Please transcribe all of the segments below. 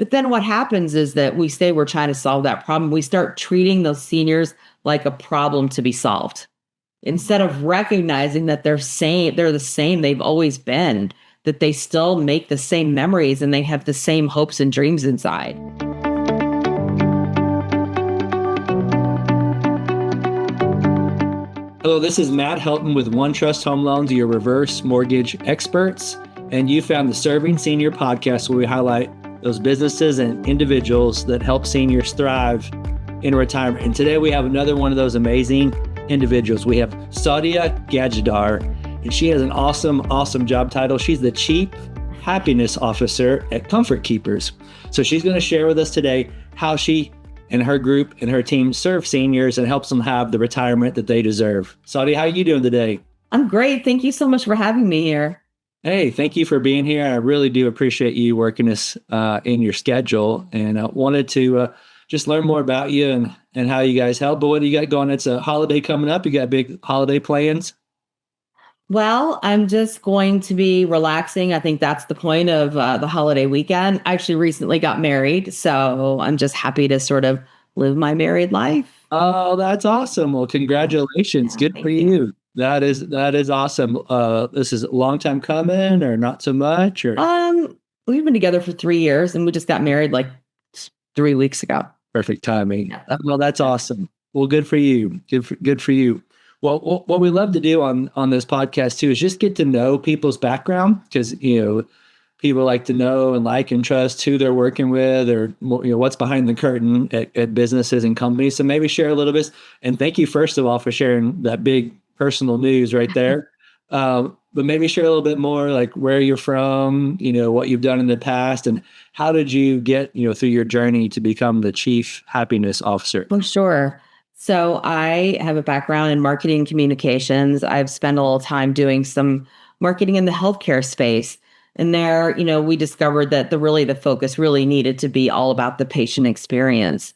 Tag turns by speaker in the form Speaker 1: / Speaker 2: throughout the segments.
Speaker 1: But then what happens is that we say we're trying to solve that problem. We start treating those seniors like a problem to be solved instead of recognizing that they're the same they've always been, that they still make the same memories and they have the same hopes and dreams inside.
Speaker 2: Hello, this is Matt Helton with OneTrust Home Loans, your reverse mortgage experts. And you found the Serving Senior podcast, where we highlight those businesses and individuals that help seniors thrive in retirement. And today we have another one of those amazing individuals. We have Saudia Gajadhar, and she has an awesome job title. She's the Chief Happiness Officer at Comfort Keepers. So she's going to share with us today how she and her group and her team serve seniors and helps them have the retirement that they deserve. Saudia, how are you doing today?
Speaker 1: I'm great. Thank you so much for having me here.
Speaker 2: Hey, thank you for being here. I really do appreciate you working this in your schedule. And I wanted to just learn more about you and how you guys help. But what do you got going? It's a holiday coming up. You got big holiday plans?
Speaker 1: Well, I'm just going to be relaxing. I think that's the point of the holiday weekend. I actually recently got married, so I'm just happy to sort of live my married life.
Speaker 2: Oh, that's awesome. Well, congratulations.
Speaker 1: Yeah,
Speaker 2: Good for you. That is awesome. This is a long time coming, or not so much? Or
Speaker 1: We've been together for 3 years, and we just got married like 3 weeks ago.
Speaker 2: Perfect timing.
Speaker 1: Yeah.
Speaker 2: Well, that's awesome. Well, good for you. Good for you. Well, what we love to do on this podcast too is just get to know people's background, because people like to know and like and trust who they're working with, or what's behind the curtain at businesses and companies. So maybe share a little bit. And thank you first of all for sharing that big personal news right there. But maybe share a little bit more, like where you're from, what you've done in the past, and how did you get through your journey to become the Chief Happiness Officer?
Speaker 1: For sure. So I have a background in marketing communications. I've spent a little time doing some marketing in the healthcare space. And there, we discovered that the focus really needed to be all about the patient experience.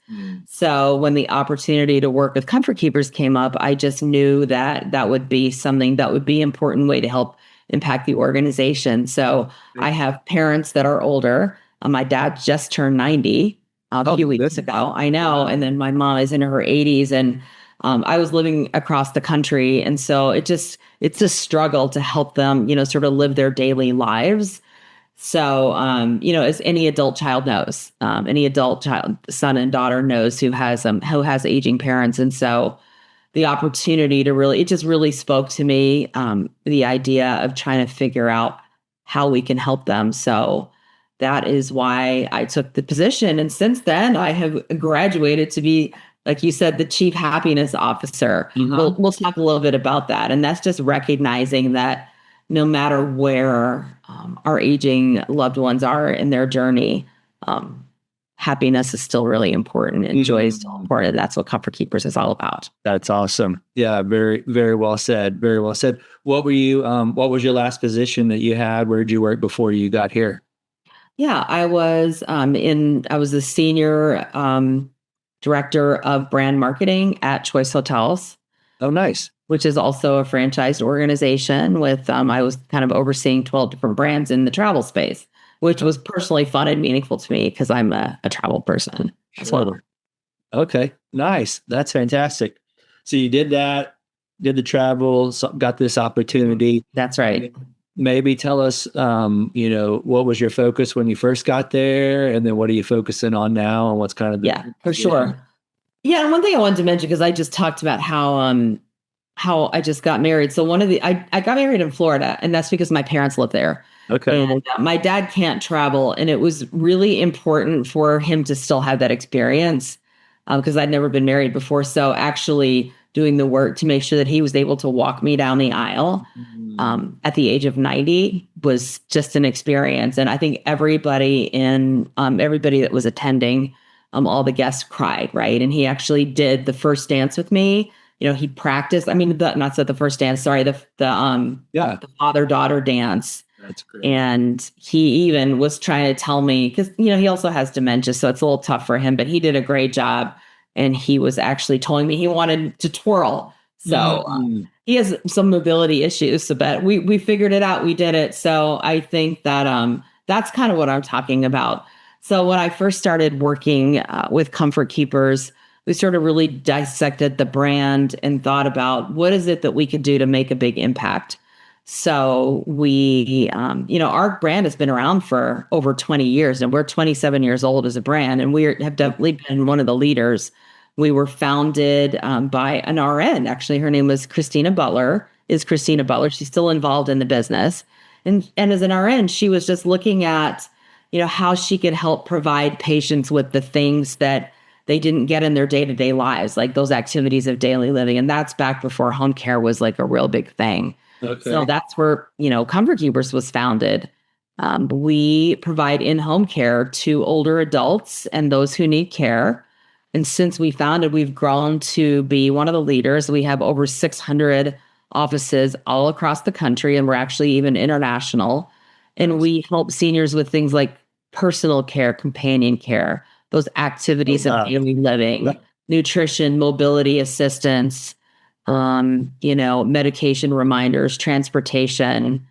Speaker 1: So when the opportunity to work with Comfort Keepers came up, I just knew that that would be something that would be an important way to help impact the organization. So I have parents that are older. My dad just turned 90. A few weeks ago. I know. And then my mom is in her 80s, and I was living across the country. And so it's a struggle to help them, sort of live their daily lives. So, as any adult child knows, any adult child, son and daughter knows who has aging parents. And so the opportunity it just really spoke to me, the idea of trying to figure out how we can help them. So that is why I took the position. And since then, I have graduated to be, like you said, the Chief Happiness Officer.
Speaker 2: Mm-hmm.
Speaker 1: We'll talk a little bit about that. And that's just recognizing that no matter where our aging loved ones are in their journey, happiness is still really important, and joy is still important. That's what Comfort Keepers is all about.
Speaker 2: That's awesome. Yeah, very, very well said. Very well said. What was your last position that you had? Where did you work before you got here?
Speaker 1: Yeah, I was the senior director of brand marketing at Choice Hotels.
Speaker 2: Oh, nice.
Speaker 1: Which is also a franchised organization with, I was kind of overseeing 12 different brands in the travel space, which was personally fun and meaningful to me because I'm a travel person. That's one of them.
Speaker 2: Okay, nice. That's fantastic. So you did that, did the travel, got this opportunity.
Speaker 1: That's right.
Speaker 2: Maybe tell us, what was your focus when you first got there, and then what are you focusing on now, and what's kind of
Speaker 1: for sure. Yeah, and one thing I wanted to mention, because I just talked about how I just got married. So I got married in Florida, and that's because my parents live there.
Speaker 2: Okay.
Speaker 1: And my dad can't travel, and it was really important for him to still have that experience because I'd never been married before. So actually doing the work to make sure that he was able to walk me down the aisle at the age of 90 was just an experience. And I think everybody that was attending, all the guests cried, right? And he actually did the first dance with me. He practiced. I mean, the first dance. Sorry, the father-daughter dance.
Speaker 2: That's great.
Speaker 1: And he even was trying to tell me, because he also has dementia, so it's a little tough for him. But he did a great job, and he was actually telling me he wanted to twirl. So he has some mobility issues, but we figured it out. We did it. So I think that that's kind of what I'm talking about. So when I first started working with Comfort Keepers, we sort of really dissected the brand and thought about what is it that we could do to make a big impact. So our brand has been around for over 20 years, and we're 27 years old as a brand, and have definitely been one of the leaders. We were founded by an RN. Actually, her name was Christina Butler. She's still involved in the business, and as an RN, she was just looking at how she could help provide patients with the things that they didn't get in their day-to-day lives, like those activities of daily living. And that's back before home care was like a real big thing.
Speaker 2: Okay.
Speaker 1: So that's where, Comfort Keepers was founded. We provide in-home care to older adults and those who need care. And since we founded, we've grown to be one of the leaders. We have over 600 offices all across the country, and we're actually even international. And we help seniors with things like personal care, companion care, those activities of daily living, nutrition, mobility assistance, medication reminders, transportation,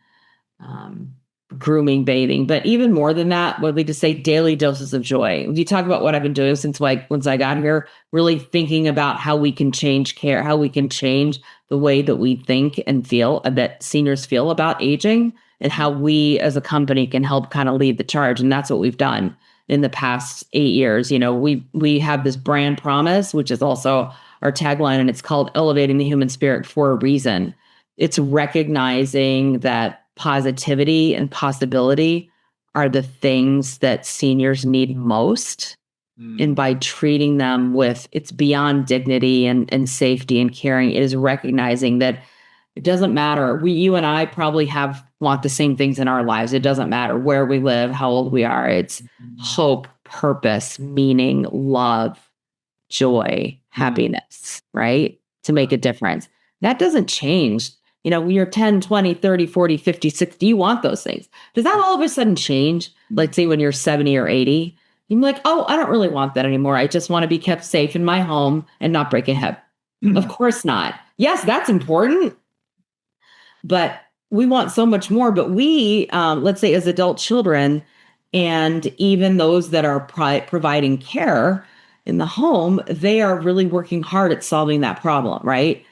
Speaker 1: grooming, bathing. But even more than that, what we just say daily doses of joy. You talk about what I've been doing since once I got here, really thinking about how we can change care, how we can change the way that we think and feel, that seniors feel about aging, and how we as a company can help kind of lead the charge. And that's what we've done in the past 8 years. We have this brand promise, which is also our tagline, and it's called Elevating the Human Spirit for a reason. It's recognizing that positivity and possibility are the things that seniors need most. And by treating them with, it's beyond dignity and safety and caring, it is recognizing that it doesn't matter. You and I probably want the same things in our lives. It doesn't matter where we live, how old we are. It's hope, purpose, meaning, love, joy, happiness, right? To make a difference. That doesn't change. When you're 10, 20, 30, 40, 50, 60, you want those things. Does that all of a sudden change? Like say when you're 70 or 80, you're like, oh, I don't really want that anymore. I just want to be kept safe in my home and not break a hip. Of course not. Yes, that's important. But we want so much more. But we, let's say as adult children, and even those that are providing care in the home, they are really working hard at solving that problem, right?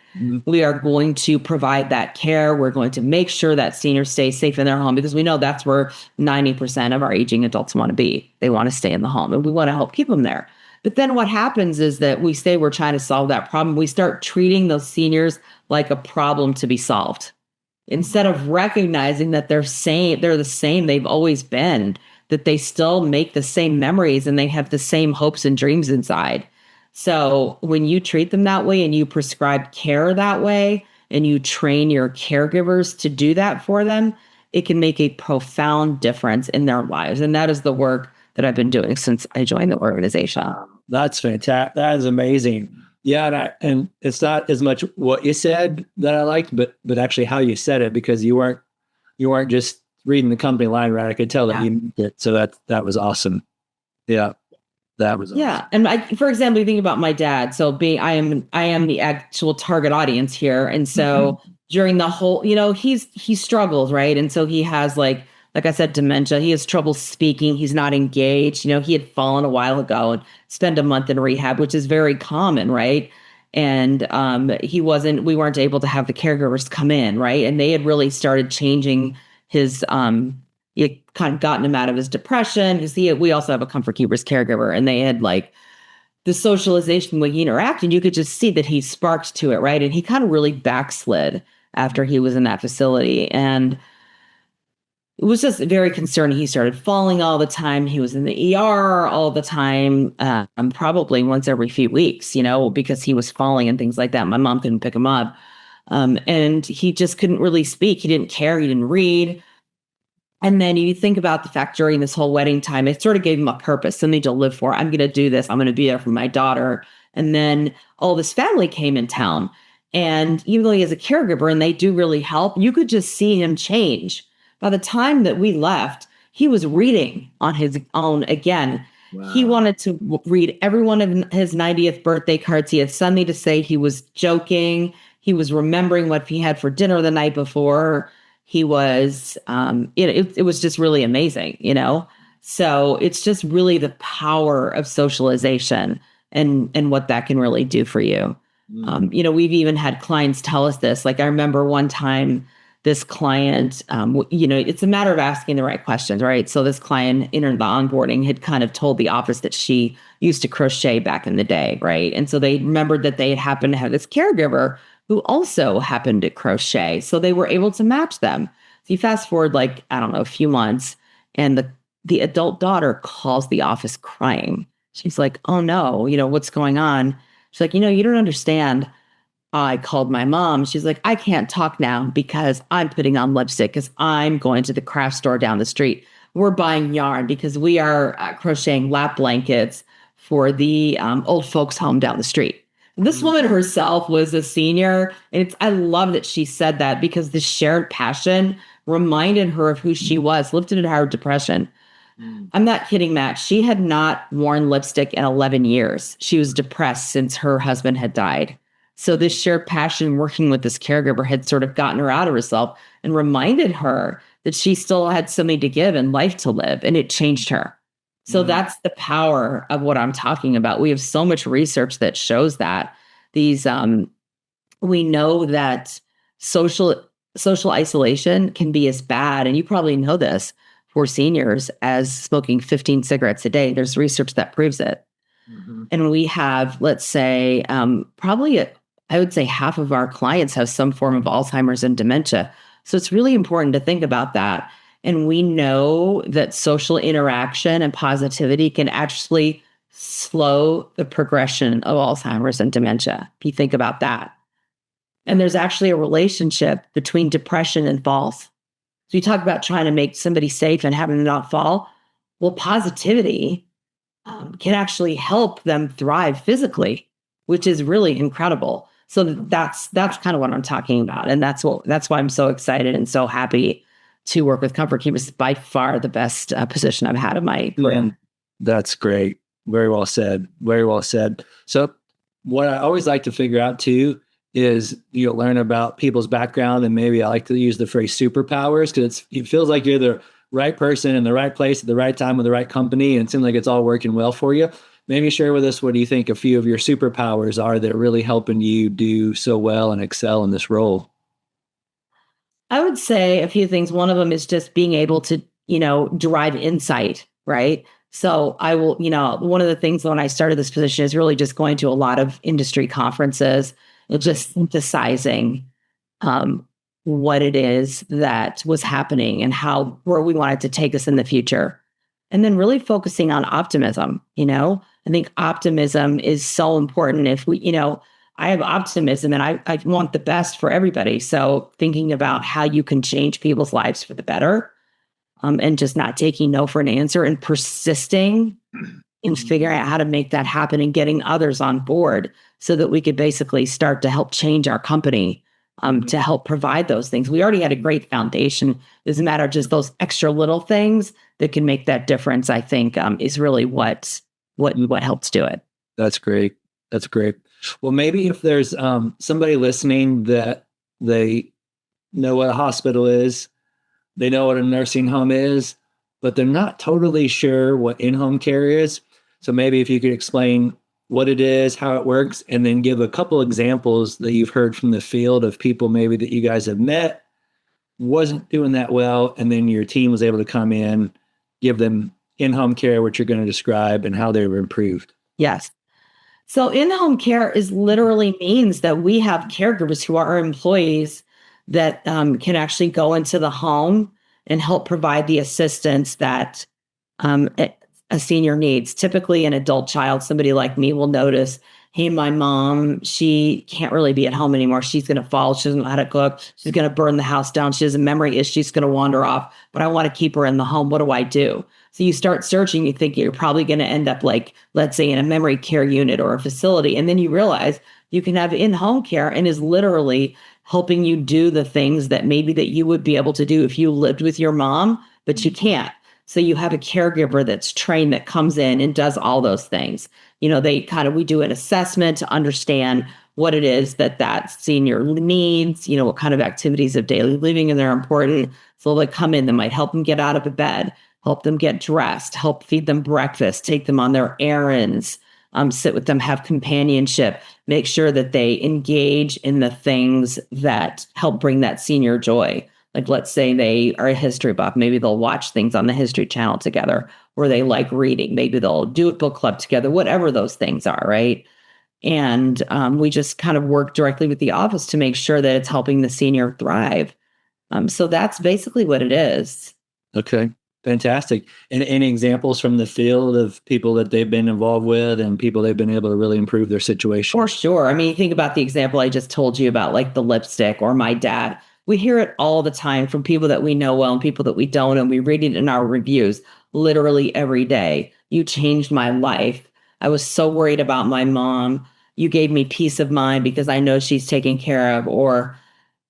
Speaker 1: We are going to provide that care. We're going to make sure that seniors stay safe in their home, because we know that's where 90% of our aging adults want to be. They want to stay in the home, and we want to help keep them there. But then what happens is that we say we're trying to solve that problem. We start treating those seniors like a problem to be solved, instead of recognizing that they're the same they've always been, that they still make the same memories and they have the same hopes and dreams inside. So when you treat them that way and you prescribe care that way and you train your caregivers to do that for them, it can make a profound difference in their lives. And that is the work that I've been doing since I joined the organization.
Speaker 2: That's fantastic. That is amazing. Yeah, and it's not as much what you said that I liked, but actually how you said it, because you weren't just reading the company line, right? I could tell that you meant it. So that was awesome. Yeah. That was awesome.
Speaker 1: Yeah. And for example, you think about my dad. So I am the actual target audience here. And so during the whole, he struggles, right? And so he has like I said, dementia. He has trouble speaking. He's not engaged. He had fallen a while ago and spent a month in rehab, which is very common, right? And we weren't able to have the caregivers come in, right? And they had really started changing his it kind of gotten him out of his depression, because we also have a Comfort Keepers caregiver, and they had like the socialization when he interacted, and you could just see that he sparked to it, right? And he kind of really backslid after he was in that facility, and it was just very concerning. He started falling all the time. He was in the ER all the time, probably once every few weeks, because he was falling and things like that. My mom couldn't pick him up, and he just couldn't really speak. He didn't care. He didn't read. And then you think about the fact during this whole wedding time, it sort of gave him a purpose, something to live for. I'm going to do this. I'm going to be there for my daughter. And then all this family came in town. And even though he has a caregiver and they do really help, you could just see him change. By the time that we left, he was reading on his own again. Wow. He wanted to read every one of his 90th birthday cards. He had something to say. He was joking. He was remembering what he had for dinner the night before. He was, it was just really amazing, So it's just really the power of socialization and what that can really do for you. We've even had clients tell us this. Like I remember one time this client, it's a matter of asking the right questions, right? So this client in the onboarding had kind of told the office that she used to crochet back in the day, right? And so they remembered that they had happened to have this caregiver who also happened to crochet. So they were able to match them. So you fast forward like, I don't know, a few months, and the adult daughter calls the office crying. She's like, oh no, what's going on? She's like, you don't understand. I called my mom. She's like, I can't talk now because I'm putting on lipstick because I'm going to the craft store down the street. We're buying yarn because we are crocheting lap blankets for the old folks home down the street. This woman herself was a senior. And I love that she said that because the shared passion reminded her of who she was, lifted her depression. I'm not kidding, Matt. She had not worn lipstick in 11 years. She was depressed since her husband had died. So this shared passion working with this caregiver had sort of gotten her out of herself and reminded her that she still had something to give and life to live, and it changed her. So that's the power of what I'm talking about. We have so much research that shows that we know that social isolation can be as bad, and you probably know this, for seniors as smoking 15 cigarettes a day. There's research that proves it. And we have, let's say, I would say half of our clients have some form of Alzheimer's and dementia. So it's really important to think about that. And we know that social interaction and positivity can actually slow the progression of Alzheimer's and dementia, if you think about that. And there's actually a relationship between depression and falls. So you talk about trying to make somebody safe and having them not fall. Well, positivity can actually help them thrive physically, which is really incredible. So that's kind of what I'm talking about, and that's why I'm so excited and so happy to work with Comfort Keepers. It's by far the best position I've had in my career.
Speaker 2: That's great. Very well said. Very well said. So what I always like to figure out too is you'll learn about people's background, and maybe I like to use the phrase superpowers because it feels like you're the right person in the right place at the right time with the right company, and it seems like it's all working well for you. Maybe share with us, what do you think a few of your superpowers are that are really helping you do so well and excel in this role?
Speaker 1: I would say a few things. One of them is just being able to, derive insight, right? So I will, one of the things when I started this position is really just going to a lot of industry conferences and just synthesizing what it is that was happening and where we wanted to take us in the future. And then really focusing on optimism, I think optimism is so important. If I have optimism and I want the best for everybody. So thinking about how you can change people's lives for the better, and just not taking no for an answer and persisting in figuring out how to make that happen and getting others on board so that we could basically start to help change our company, to help provide those things. We already had a great foundation. It's a matter of just those extra little things that can make that difference, I think, is really what helps do it.
Speaker 2: That's great. That's great. Well, maybe if there's somebody listening that they know what a hospital is, they know what a nursing home is, but they're not totally sure what in-home care is. So maybe if you could explain what it is, how it works, and then give a couple examples that you've heard from the field of people maybe that you guys have met, wasn't doing that well, and then your team was able to come in, give them in-home care, which you're going to describe, and how they were improved.
Speaker 1: Yes. So in-home care is literally means that we have caregivers who are our employees that can actually go into the home and help provide the assistance that a senior needs. Typically an adult child, somebody like me will notice, hey, my mom, she can't really be at home anymore. She's going to fall. She doesn't know how to cook. She's going to burn the house down. She has a memory issue. She's going to wander off, but I want to keep her in the home. What do I do? So you start searching, you think you're probably going to end up like, let's say in a memory care unit or a facility. And then you realize you can have in-home care and is literally helping you do the things that maybe that you would be able to do if you lived with your mom, but you can't. So you have a caregiver that's trained that comes in and does all those things. We do an assessment to understand what it is that senior needs, what kind of activities of daily living and they're important. So they come in, that might help them get out of a bed. help them get dressed, help feed them breakfast, take them on their errands, sit with them, have companionship, make sure that they engage in the things that help bring that senior joy. Like, let's say they are a history buff. Maybe they'll watch things on the History Channel together, or they like reading. Maybe they'll do a book club together, whatever those things are, right? And we just kind of work directly with the office to make sure that it's helping the senior thrive. So that's basically what it is.
Speaker 2: Okay. Fantastic. And any examples from the field of people that they've been involved with and people they've been able to really improve their situation?
Speaker 1: For sure. I mean, think about the example I just told you about, like the lipstick or my dad. We hear it all the time from people that we know well and people that we don't. And we read it in our reviews literally every day. You changed my life. I was so worried about my mom. You gave me peace of mind because I know she's taken care of. Or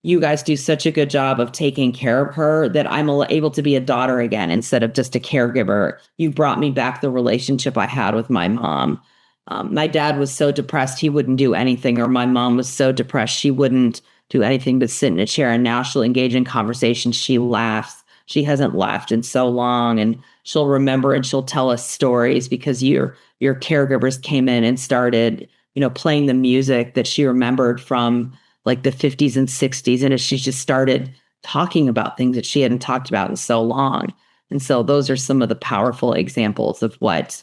Speaker 1: you guys do such a good job of taking care of her that I'm able to be a daughter again instead of just a caregiver. You brought me back the relationship I had with my mom. My dad was so depressed, he wouldn't do anything, or my mom was so depressed, she wouldn't do anything but sit in a chair. And now she'll engage in conversation. She laughs. She hasn't laughed in so long, and she'll remember and she'll tell us stories because your caregivers came in and started, playing the music that she remembered from like the 50s and 60s. And she just started talking about things that she hadn't talked about in so long. And so those are some of the powerful examples of what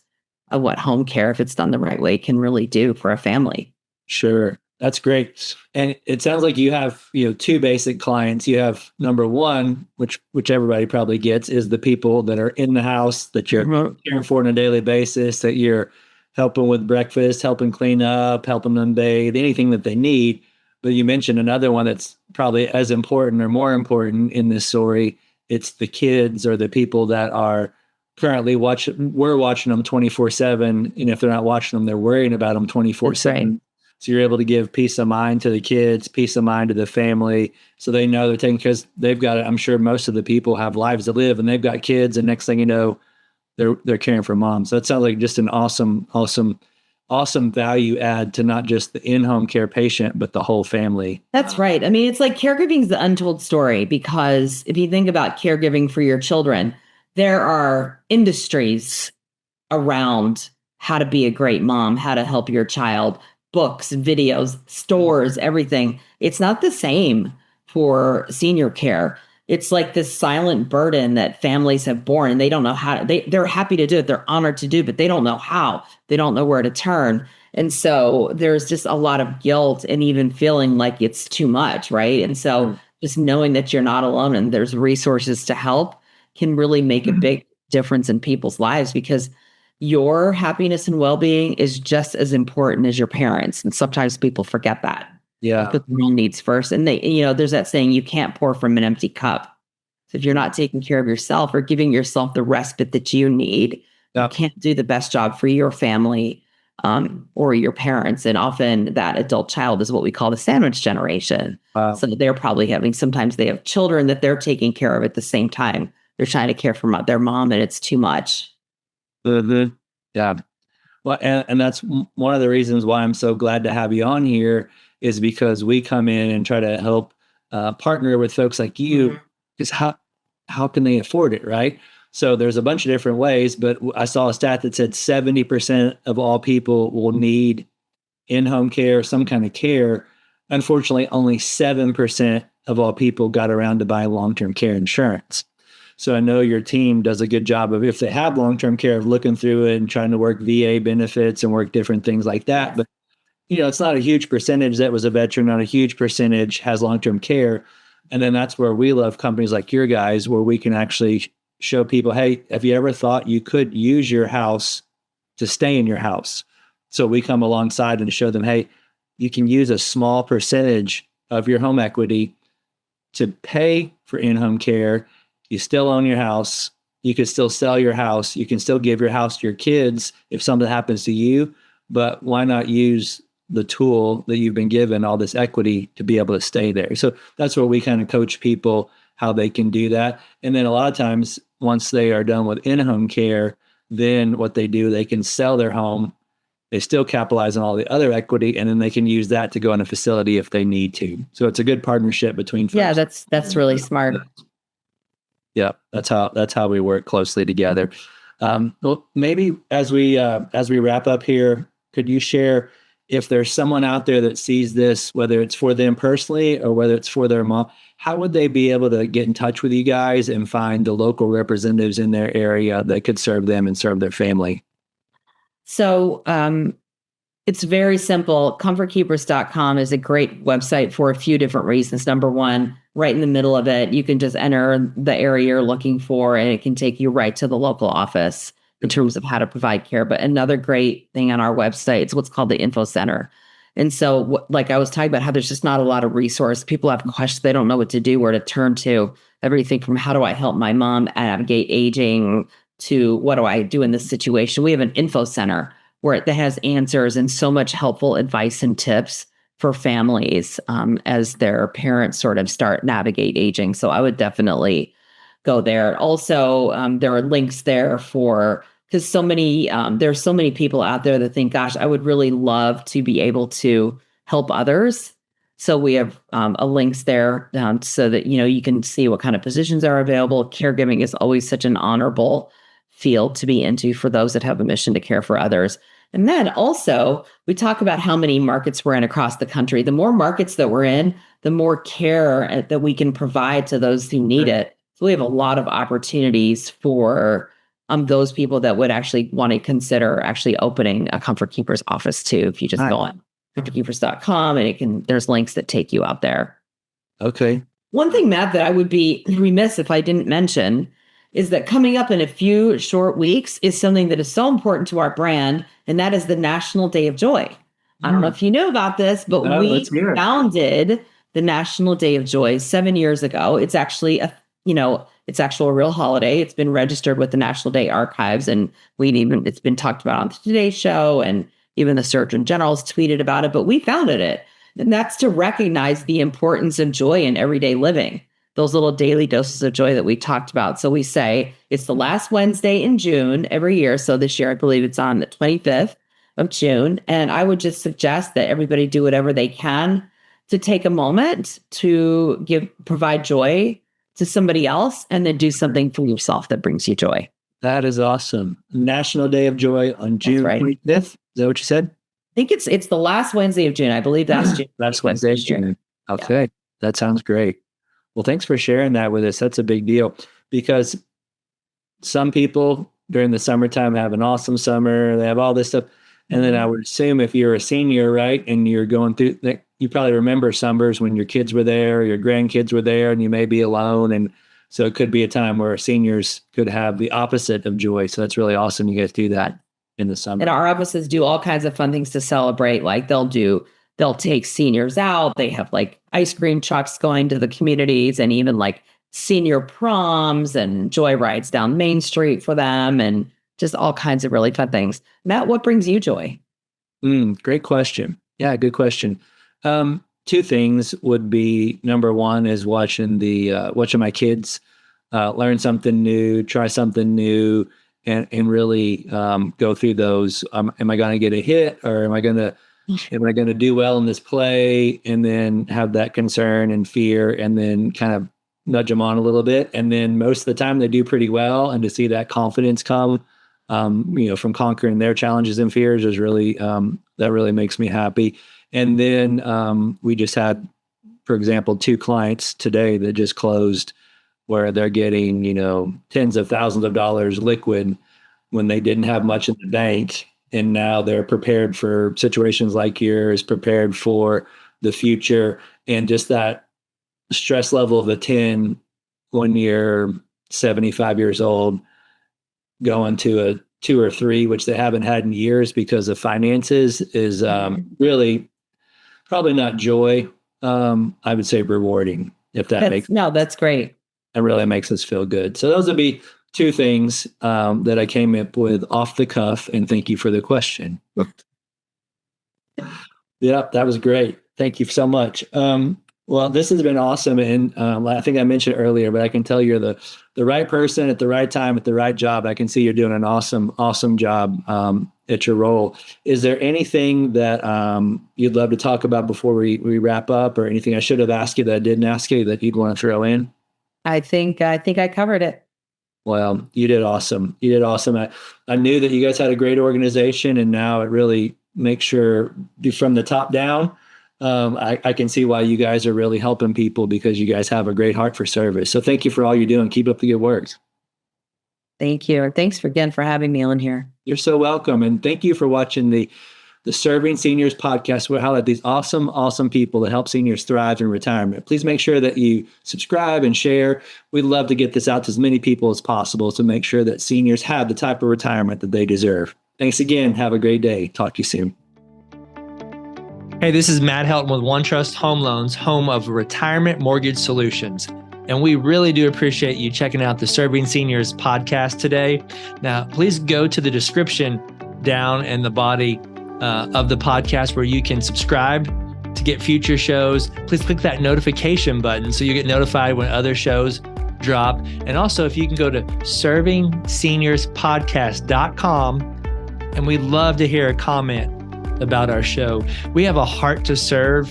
Speaker 1: home care, if it's done the right way, can really do for a family.
Speaker 2: Sure. That's great. And it sounds like you have, two basic clients. You have number one, which everybody probably gets, is the people that are in the house that you're caring for on a daily basis, that you're helping with breakfast, helping clean up, helping them bathe, anything that they need. But you mentioned another one that's probably as important or more important in this story. It's the kids or the people that are currently we're watching them 24/7. And if they're not watching them, they're worrying about them 24/7.
Speaker 1: Right.
Speaker 2: So you're able to give peace of mind to the kids, peace of mind to the family. So they know they're taking, because they've got, I'm sure most of the people have lives to live and they've got kids. And next thing you know, they're caring for mom. So it sounds like just an awesome value add to not just the in-home care patient, but the whole family.
Speaker 1: That's right. I mean, it's like caregiving is the untold story, because if you think about caregiving for your children, there are industries around how to be a great mom, how to help your child, books, videos, stores, everything. It's not the same for senior care. It's like this silent burden that families have borne, and they don't know how. They're happy to do it. They're honored to do, but they don't know how. They don't know where to turn. And so there's just a lot of guilt and even feeling like it's too much, right? And so just knowing that you're not alone and there's resources to help can really make a big difference in people's lives, because your happiness and well-being is just as important as your parents. And sometimes people forget that.
Speaker 2: Yeah.
Speaker 1: Put their own needs first. And there's that saying, you can't pour from an empty cup. So if you're not taking care of yourself or giving yourself the respite that you need, you can't do the best job for your family or your parents. And often that adult child is what we call the sandwich generation.
Speaker 2: Wow.
Speaker 1: So they're probably sometimes they have children that they're taking care of at the same time. They're trying to care for their mom, and it's too much.
Speaker 2: Yeah. Well, and that's one of the reasons why I'm so glad to have you on here, is because we come in and try to help partner with folks like you. Because how can they afford it, right? So there's a bunch of different ways, but I saw a stat that said 70% of all people will need in-home care, some kind of care. Unfortunately, only 7% of all people got around to buy long-term care insurance. So I know your team does a good job of, if they have long-term care, of looking through it and trying to work VA benefits and work different things like that. But, it's not a huge percentage that was a veteran, not a huge percentage has long-term care. And then that's where we love companies like your guys, where we can actually show people, hey, have you ever thought you could use your house to stay in your house? So we come alongside and show them, hey, you can use a small percentage of your home equity to pay for in-home care. You still own your house. You can still sell your house. You can still give your house to your kids if something happens to you. But why not use the tool that you've been given, all this equity, to be able to stay there? So that's where we kind of coach people how they can do that. And then a lot of times, once they are done with in-home care, then what they do, they can sell their home. They still capitalize on all the other equity, and then they can use that to go in a facility if they need to. So it's a good partnership between folks.
Speaker 1: Yeah, that's really smart.
Speaker 2: Yeah, that's how we work closely together. Well, maybe as we wrap up here, could you share if there's someone out there that sees this, whether it's for them personally or whether it's for their mom, how would they be able to get in touch with you guys and find the local representatives in their area that could serve them and serve their family?
Speaker 1: So it's very simple. Comfortkeepers.com is a great website for a few different reasons. Number one, right in the middle of it, you can just enter the area you're looking for, and it can take you right to the local office in terms of how to provide care. But another great thing on our website is what's called the Info Center. And so, like I was talking about, how there's just not a lot of resource. People have questions, they don't know what to do, where to turn to. Everything from how do I help my mom navigate aging to what do I do in this situation. We have an Info Center where it has answers and so much helpful advice and tips for families as their parents sort of start navigate aging. So I would definitely go there. Also, there are links there for, because there's so many people out there that think, gosh, I would really love to be able to help others. So we have a links there so that, you can see what kind of positions are available. Caregiving is always such an honorable field to be into for those that have a mission to care for others. And then also, we talk about how many markets we're in across the country. The more markets that we're in, the more care that we can provide to those who need it. So we have a lot of opportunities for those people that would actually want to consider actually opening a Comfort Keepers office too. If you just go on comfortkeepers.com, and there's links that take you out there.
Speaker 2: Okay.
Speaker 1: One thing, Matt, that I would be remiss if I didn't mention is that coming up in a few short weeks is something that is so important to our brand, and that is the National Day of Joy. I don't know if you know about this, but we founded the National Day of Joy 7 years ago. It's actually it's actually a real holiday. It's been registered with the National Day Archives, and it's been talked about on the Today Show, and even the Surgeon General's tweeted about it, but we founded it. And that's to recognize the importance of joy in everyday living, those little daily doses of joy that we talked about. So we say it's the last Wednesday in June every year. So this year, I believe it's on the 25th of June. And I would just suggest that everybody do whatever they can to take a moment to provide joy to somebody else, and then do something for yourself that brings you joy.
Speaker 2: That is awesome. National Day of Joy on June 25th. Is that what you said?
Speaker 1: I think it's the last Wednesday of June. I believe that's June.
Speaker 2: Last Wednesday of June. Okay. Yeah. That sounds great. Well, thanks for sharing that with us. That's a big deal, because some people during the summertime have an awesome summer. They have all this stuff. And then I would assume if you're a senior, right, and you're going through that, you probably remember summers when your kids were there, or your grandkids were there, and you may be alone. And so it could be a time where seniors could have the opposite of joy. So that's really awesome. You guys do that in the summer.
Speaker 1: And our offices do all kinds of fun things to celebrate. Like they'll take seniors out. They have like ice cream trucks going to the communities, and even like senior proms and joy rides down Main Street for them, and just all kinds of really fun things. Matt, what brings you joy?
Speaker 2: Great question. Yeah, good question. Two things would be, number one is watching my kids learn something new, try something new, and really go through those. Am I going to get a hit, or am I going to do well in this play? And then have that concern and fear, and then kind of nudge them on a little bit. And then most of the time they do pretty well, and to see that confidence come, from conquering their challenges and fears is really, that really makes me happy. And then we just had, for example, 2 clients today that just closed, where they're getting, tens of thousands of dollars liquid when they didn't have much in the bank. And now they're prepared for situations like yours, prepared for the future. And just that stress level of a 10 when you're 75 years old, going to a 2 or 3, which they haven't had in years because of finances, is really probably not joy. I would say rewarding, if
Speaker 1: that's great.
Speaker 2: It really makes us feel good. So those would be 2 things that I came up with off the cuff, and thank you for the question. Yep, that was great. Thank you so much. Well, this has been awesome. And I think I mentioned earlier, but I can tell you're the right person at the right time at the right job. I can see you're doing an awesome job at your role. Is there anything that you'd love to talk about before we wrap up, or anything I should have asked you that I didn't ask you that you'd want to throw in?
Speaker 1: I covered it.
Speaker 2: Well, you did awesome. You did awesome. I knew that you guys had a great organization, and now it really makes sure from the top down. I can see why you guys are really helping people because you guys have a great heart for service. So thank you for all you're doing. Keep up the good work.
Speaker 1: Thank you. And thanks again for having me on here.
Speaker 2: You're so welcome. And thank you for watching the Serving Seniors podcast. We highlight these awesome people that help seniors thrive in retirement. Please make sure that you subscribe and share. We'd love to get this out to as many people as possible to make sure that seniors have the type of retirement that they deserve. Thanks again. Have a great day. Talk to you soon. Hey, this is Matt Helton with OneTrust Home Loans, home of Retirement Mortgage Solutions. And we really do appreciate you checking out the Serving Seniors podcast today. Now, please go to the description down in the body of the podcast where you can subscribe to get future shows. Please click that notification button so you get notified when other shows drop. And also, if you can go to servingseniourspodcast.com, and we'd love to hear a comment about our show. We have a heart to serve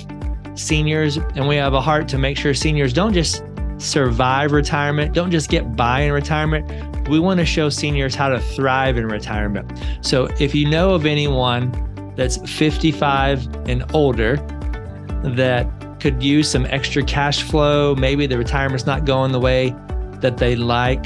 Speaker 2: seniors, and we have a heart to make sure seniors don't just survive retirement, don't just get by in retirement. We want to show seniors how to thrive in retirement. So if you know of anyone that's 55 and older that could use some extra cash flow, maybe the retirement's not going the way that they like,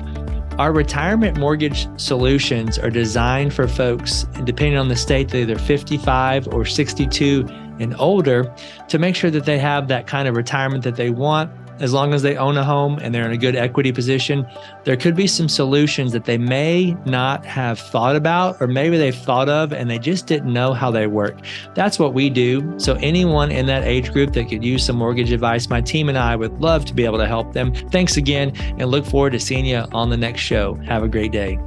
Speaker 2: our retirement mortgage solutions are designed for folks, and depending on the state, they're either 55 or 62 and older, to make sure that they have that kind of retirement that they want. As long as they own a home and they're in a good equity position, there could be some solutions that they may not have thought about, or maybe they've thought of and they just didn't know how they work. That's what we do. So anyone in that age group that could use some mortgage advice, my team and I would love to be able to help them. Thanks again, and look forward to seeing you on the next show. Have a great day.